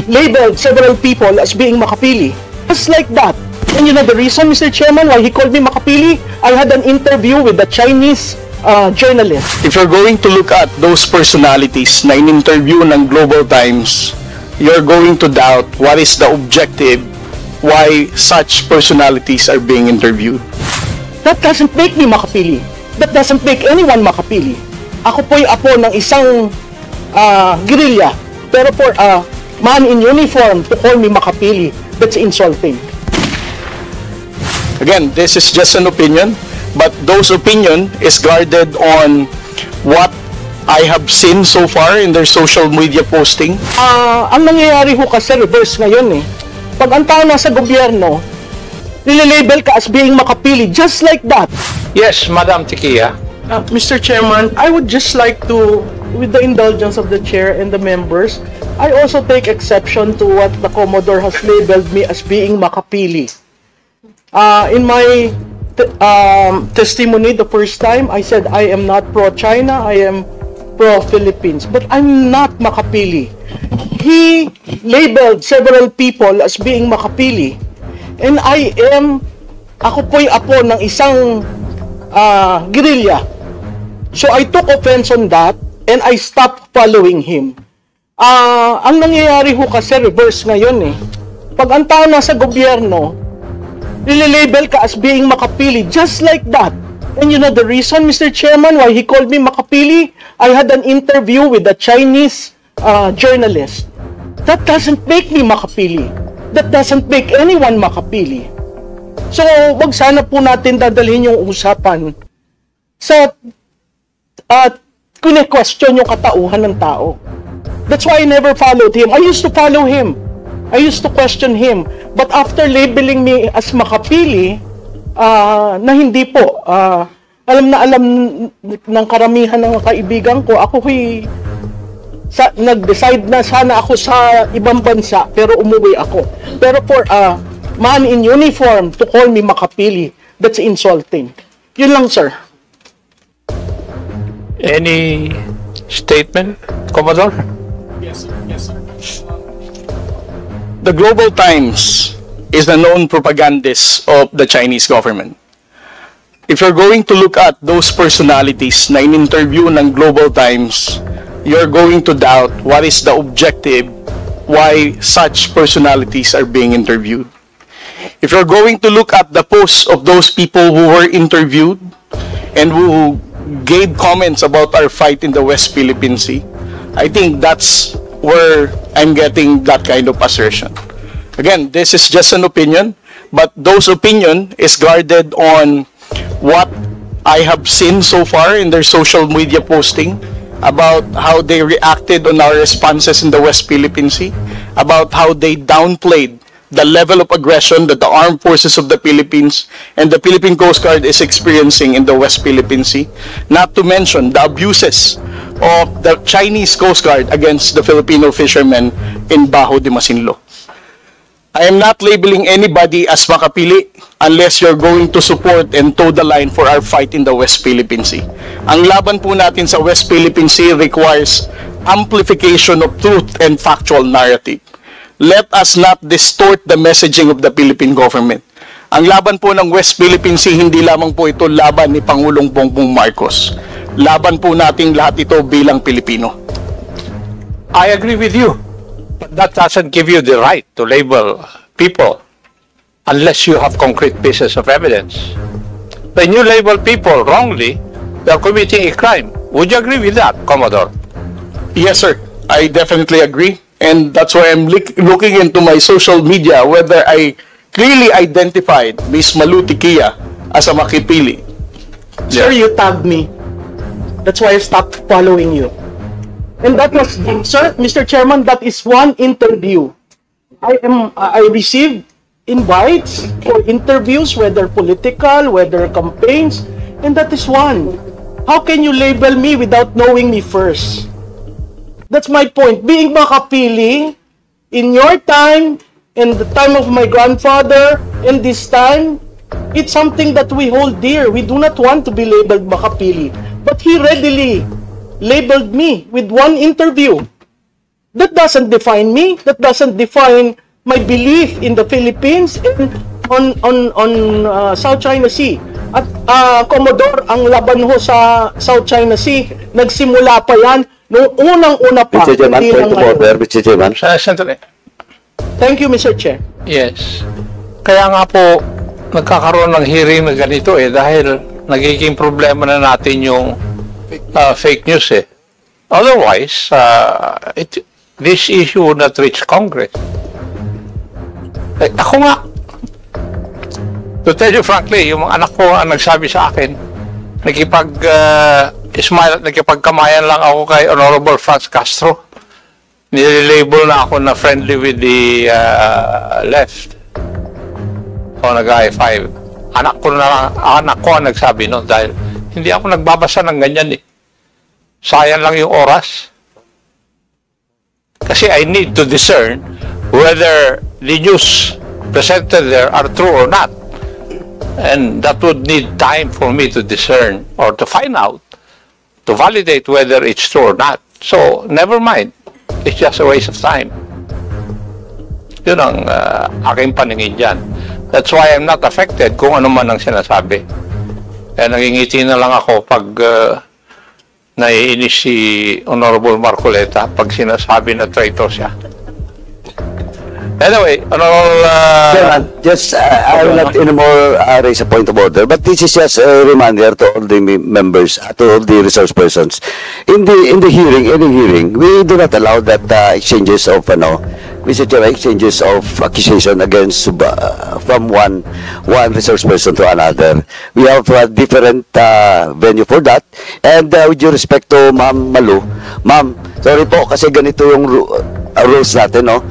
labeled several people as being makapili. Just like that. And you know the reason, Mr. Chairman, why he called me makapili? I had an interview with a Chinese journalist. If you're going to look at those personalities na in-interview ng Global Times, you're going to doubt what is the objective, why such personalities are being interviewed. That doesn't make me makapili. That doesn't make anyone makapili. Ako po'y apo ng isang guerrilla. Pero for a man in uniform to call me makapili, that's insulting. Again, this is just an opinion, but those opinion is guarded on what I have seen so far in their social media posting. Ang nangyayari ho kasi reverse ngayon eh. Pag ang tao nasa gobyerno, nililabel ka as being makapili, just like that. Yes, Madam Tikia. Mr. Chairman, I would just like to, with the indulgence of the chair and the members, I also take exception to what the Commodore has labeled me as being makapili. In my testimony the first time, I said I am not pro-China, I am pro-Philippines, but I'm not makapili. He labeled several people as being makapili, and ako po'y apo ng isang guerrilla. So I took offense on that, and I stopped following him. Ang nangyayari ho kasi reverse ngayon eh. Pag ang tao nasa gobyerno, nililabel ka as being makapili, just like that. And you know the reason, Mr. Chairman, why he called me makapili? I had an interview with a Chinese journalist. That doesn't make me makapili. That doesn't make anyone makapili. So, wag sana po natin dadalhin yung usapan sa kune-question yung katauhan ng tao. That's why I never followed him. I used to follow him. I used to question him. But after labeling me as makapili, na hindi po, alam na alam ng karamihan ng kaibigan ko, nag-decide na sana ako sa ibang bansa, pero umuwi ako. Pero for a man in uniform to call me makapili, that's insulting. Yun lang, sir. Any statement, Commodore? Yes, sir. The Global Times is the known propagandist of the Chinese government. If you're going to look at those personalities na in-interview ng Global Times, you're going to doubt what is the objective, why such personalities are being interviewed. If you're going to look at the posts of those people who were interviewed and who gave comments about our fight in the West Philippine Sea, I think that's where I'm getting that kind of assertion. Again, this is just an opinion, but those opinion is guarded on what I have seen so far in their social media posting about how they reacted on our responses in the West Philippine Sea, about how they downplayed the level of aggression that the armed forces of the Philippines and the Philippine Coast Guard is experiencing in the West Philippine Sea, not to mention the abuses of the Chinese Coast Guard against the Filipino fishermen in Bajo de Masinloc. I am not labeling anybody as makapili unless you're going to support and toe the line for our fight in the West Philippine Sea. Ang laban po natin sa West Philippine Sea requires amplification of truth and factual narrative. Let us not distort the messaging of the Philippine government. Ang laban po ng West Philippine Sea, hindi lamang po ito laban ni Pangulong Bongbong Marcos. Laban po nating lahat ito bilang Pilipino. I agree with you, but that doesn't give you the right to label people unless you have concrete pieces of evidence. When you label people wrongly, they are committing a crime. Would you agree with that, Commodore? Yes, sir. I definitely agree. And that's why I'm looking into my social media whether I clearly identified Miss Malu Tikia as a makipili. Sir, you tagged me. That's why I stopped following you. And that was, sir, Mr. Chairman, that is one interview. I received invites for interviews, whether political, whether campaigns, and that is one. How can you label me without knowing me first? That's my point. Being makapili in your time, in the time of my grandfather, in this time, it's something that we hold dear. We do not want to be labeled makapili. But he readily labeled me with one interview. That doesn't define me. That doesn't define my belief in the Philippines and on South China Sea. At Commodore, ang laban ho sa South China Sea, nagsimula pa yan noong unang-una pa. Mr. Chairman, hindi point lang of ngayon. order, Mr. Chairman. Sandali. Thank you, Mr. Chair. Yes. Kaya nga po, nagkakaroon ng hearing na ganito dahil nagiging problema na natin yung fake news Otherwise, this issue would not reach Congress. Ako nga, to tell you frankly, yung mga anak ko ang nagsabi sa akin, smile at nakipagkamayan lang ako kay Honorable Franz Castro. Nililabel na ako na friendly with the left o nag-I5. Anak ko ang nagsabi no dahil hindi ako nagbabasa ng ganyan Sayang lang yung oras. Kasi I need to discern whether the news presented there are true or not. And that would need time for me to discern or to find out, to validate whether it's true or not. So, never mind. It's just a waste of time. Yun ang aking paningin dyan. That's why I'm not affected kung ano man ang sinasabi. Kaya nangingiti na lang ako pag naiinis si Honorable Marcoleta pag sinasabi na traitor siya. Anyway, Chairman, just I will not anymore raise a point of order, but this is just a reminder to all the members, to all the resource persons. In the hearing, any hearing, we do not allow that exchanges of Mr. Chairman, exchanges of accusation against from one resource person to another. We have a different venue for that. And with due respect to Ma'am Malu, Ma'am, sorry po kasi ganito yung rules natin, no?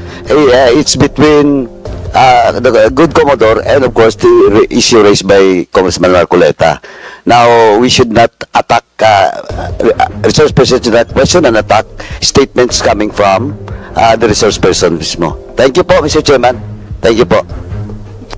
It's between the good Commodore and of course the issue raised by Congressman Marcoleta. Now, we should not attack resource person should not question and attack statements coming from the resource person mismo. Thank you po, Mr. Chairman. Thank you po.